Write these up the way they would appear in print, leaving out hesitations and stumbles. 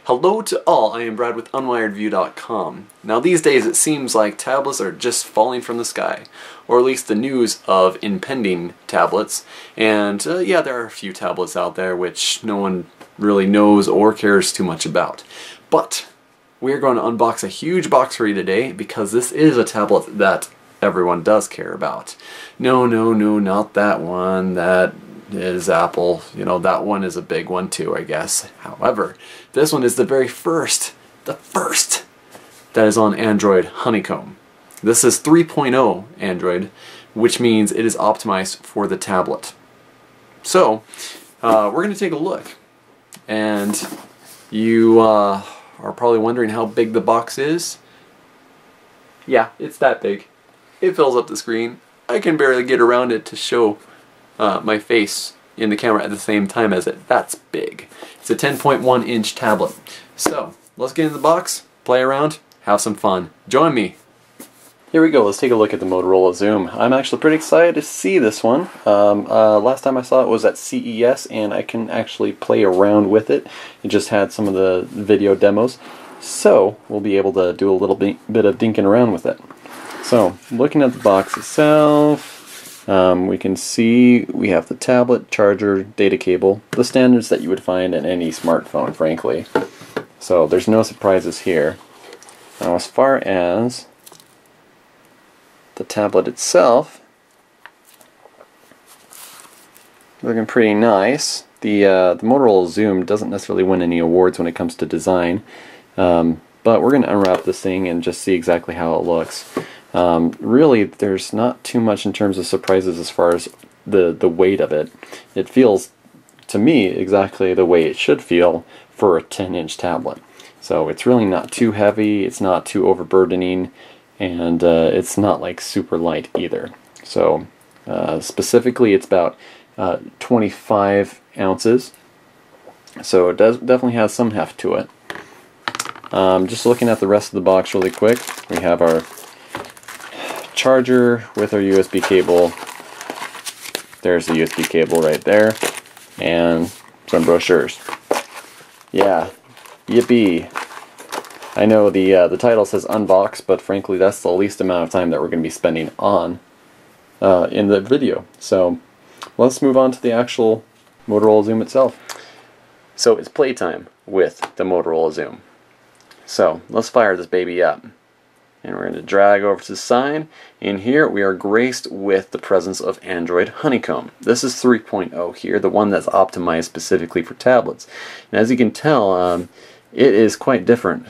Hello to all, I am Brad with unwiredview.com. Now these days it seems like tablets are just falling from the sky, or at least the news of impending tablets, and yeah, there are a few tablets out there which no one really knows or cares too much about. But we're going to unbox a huge box for you today because this is a tablet that everyone does care about. No, not that one. That is Apple. You know, that one is a big one too, I guess. However, this one is the very first, that is on Android Honeycomb. This is 3.0 Android, which means it is optimized for the tablet. So, we're going to take a look. And you are probably wondering how big the box is. Yeah, it's that big. It fills up the screen. I can barely get around it to show my face in the camera at the same time as it. That's big. It's a 10.1 inch tablet. So, let's get in the box, play around, have some fun. Join me. Here we go, let's take a look at the Motorola Xoom. I'm actually pretty excited to see this one. Last time I saw it was at CES and I can actually play around with it. It just had some of the video demos. So, we'll be able to do a little bit of dinking around with it. So, looking at the box itself, we can see we have the tablet, charger, data cable, the standards that you would find in any smartphone, frankly. So there's no surprises here. Now as far as the tablet itself, looking pretty nice. The Motorola Xoom doesn't necessarily win any awards when it comes to design, but we're going to unwrap this thing and just see exactly how it looks. Really, there's not too much in terms of surprises as far as the weight of it. It feels, to me, exactly the way it should feel for a 10-inch tablet. So it's really not too heavy, it's not too overburdening, and it's not like super light either. So specifically, it's about 25 ounces. So it definitely has some heft to it. Just looking at the rest of the box really quick, we have our charger with our USB cable. There's the USB cable right there, and some brochures. Yeah, yippee! I know the title says unbox, but frankly, that's the least amount of time that we're going to be spending on in the video. So let's move on to the actual Motorola Xoom itself. So it's playtime with the Motorola Xoom. So let's fire this baby up. And we're going to drag over to the side, and here we are graced with the presence of Android Honeycomb. This is 3.0 here, the one that's optimized specifically for tablets. And as you can tell, it is quite different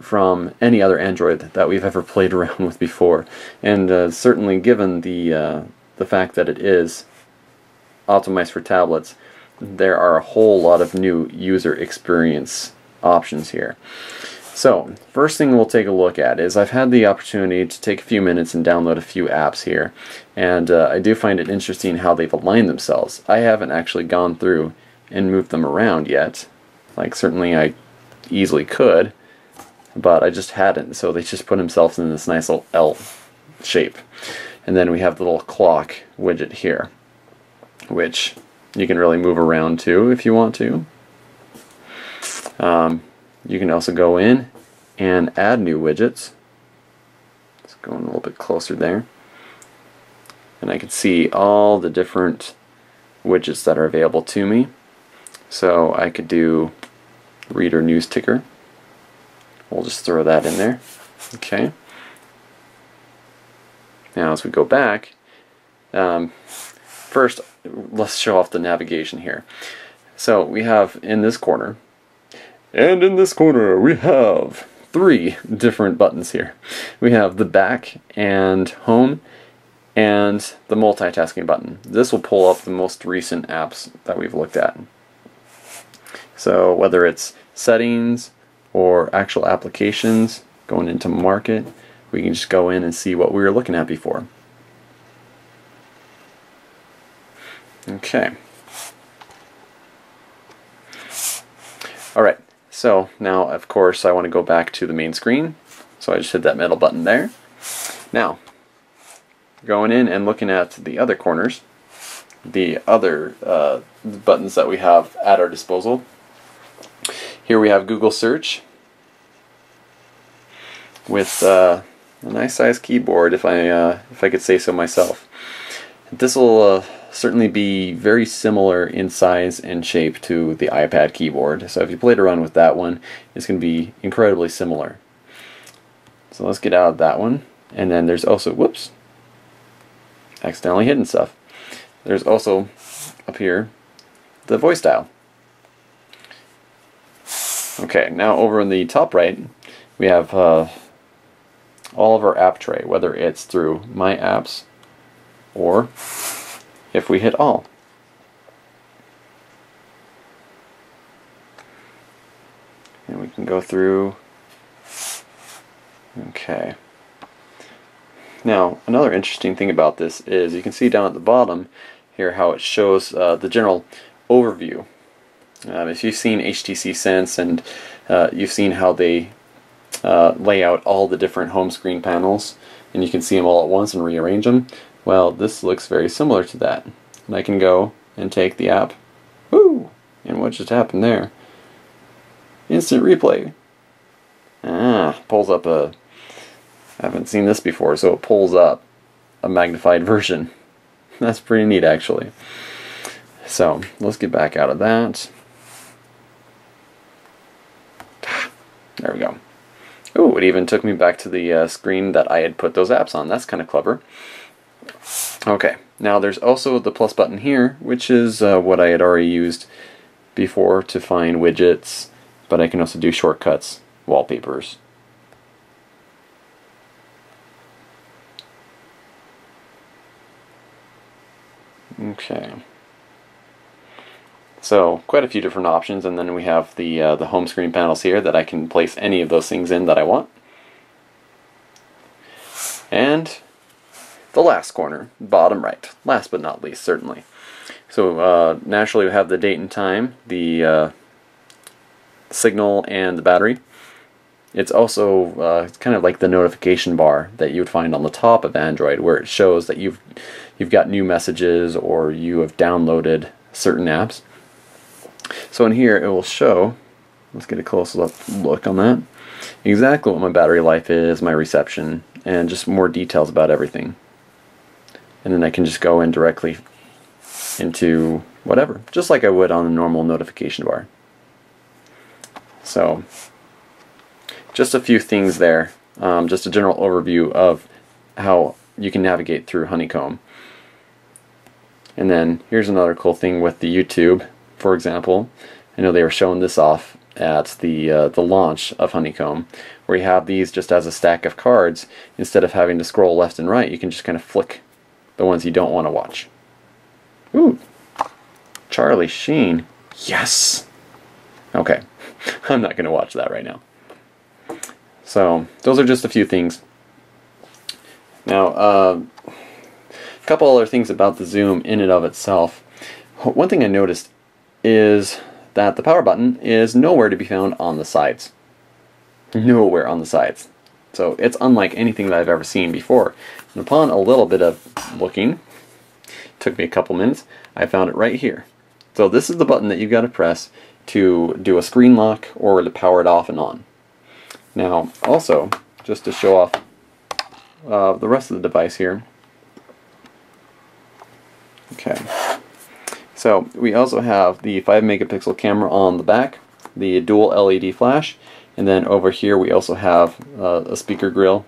from any other Android that we've ever played around with before. And certainly given the fact that it is optimized for tablets, there are a whole lot of new user experience options here. So, first thing we'll take a look at is I've had the opportunity to take a few minutes and download a few apps here, and I do find it interesting how they've aligned themselves. I haven't actually gone through and moved them around yet. Like, certainly I easily could, but I just hadn't, so they just put themselves in this nice little L shape. And then we have the little clock widget here, which you can really move around to if you want to. You can also go in and add new widgets. Let's go in a little bit closer there. And I can see all the different widgets that are available to me. So I could do reader news ticker. We'll just throw that in there. Okay. Now as we go back, first let's show off the navigation here. So we have in this corner, and in this corner we have 3 different buttons here. We have the back and home and the multitasking button. This will pull up the most recent apps that we've looked at. So whether it's settings or actual applications going into market, we can just go in and see what we were looking at before. Okay. Alright. So now, of course, I want to go back to the main screen. So I just hit that middle button there. Now, going in and looking at the other corners, the other buttons that we have at our disposal. Here we have Google Search with a nice size keyboard, if I could say so myself. This will certainly be very similar in size and shape to the iPad keyboard. So if you played around with that one, it's going to be incredibly similar. So let's get out of that one. And then there's also, whoops, accidentally hidden stuff. There's also up here the voice dial. Okay, now over in the top right, we have all of our app tray, whether it's through My Apps or if we hit all. And we can go through. Okay. Now, another interesting thing about this is you can see down at the bottom here how it shows the general overview. If you've seen HTC Sense and you've seen how they lay out all the different home screen panels and you can see them all at once and rearrange them, well, this looks very similar to that. And I can go and take the app, woo, and what just happened there? Instant replay. Pulls up a, I haven't seen this before, so it pulls up a magnified version. That's pretty neat, actually. So let's get back out of that. There we go. Oh, it even took me back to the screen that I had put those apps on. That's kind of clever. Okay, now there's also the plus button here, which is what I had already used before to find widgets, but I can also do shortcuts, wallpapers. Okay. So quite a few different options, and then we have the home screen panels here that I can place any of those things in that I want. And the last corner, bottom right, last but not least, certainly. So naturally we have the date and time, the signal, and the battery. It's also it's kind of like the notification bar that you would find on the top of Android, where it shows that you've got new messages or you have downloaded certain apps. So in here it will show, let's get a close look on that, exactly what my battery life is, my reception, and just more details about everything. And then I can just go in directly into whatever, just like I would on a normal notification bar. So just a few things there, just a general overview of how you can navigate through Honeycomb. And then here's another cool thing with the YouTube. For example, I know they were showing this off at the launch of Honeycomb, where you have these just as a stack of cards. Instead of having to scroll left and right, you can just kind of flick the ones you don't want to watch. Ooh, Charlie Sheen. Yes! Okay, I'm not going to watch that right now. So, those are just a few things. Now, a couple other things about the Xoom in and of itself. One thing I noticed is that the power button is nowhere to be found on the sides. Nowhere on the sides. So it's unlike anything that I've ever seen before. And upon a little bit of looking, took me a couple minutes, I found it right here. So this is the button that you've got to press to do a screen lock or to power it off and on. Now also, just to show off the rest of the device here. Okay. So we also have the 5 megapixel camera on the back, the dual LED flash, and then over here we also have a speaker grill,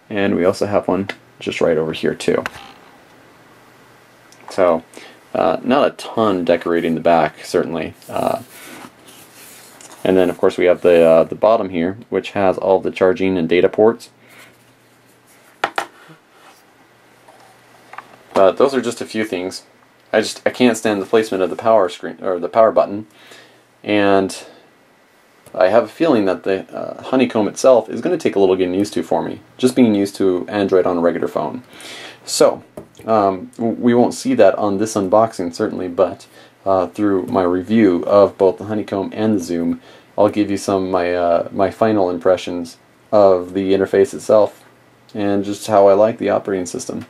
and we also have one just right over here too. So not a ton decorating the back, certainly. And then of course we have the bottom here, which has all the charging and data ports. But those are just a few things. I can't stand the placement of the power screen or the power button, and I have a feeling that the Honeycomb itself is going to take a little getting used to for me, just being used to Android on a regular phone. So we won't see that on this unboxing certainly, but through my review of both the Honeycomb and the Xoom, I'll give you some of my final impressions of the interface itself and just how I like the operating system.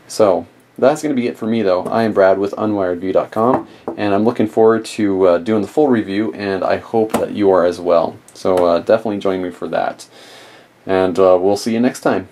So that's going to be it for me, though. I am Brad with unwiredview.com, and I'm looking forward to doing the full review, and I hope that you are as well. So definitely join me for that. And we'll see you next time.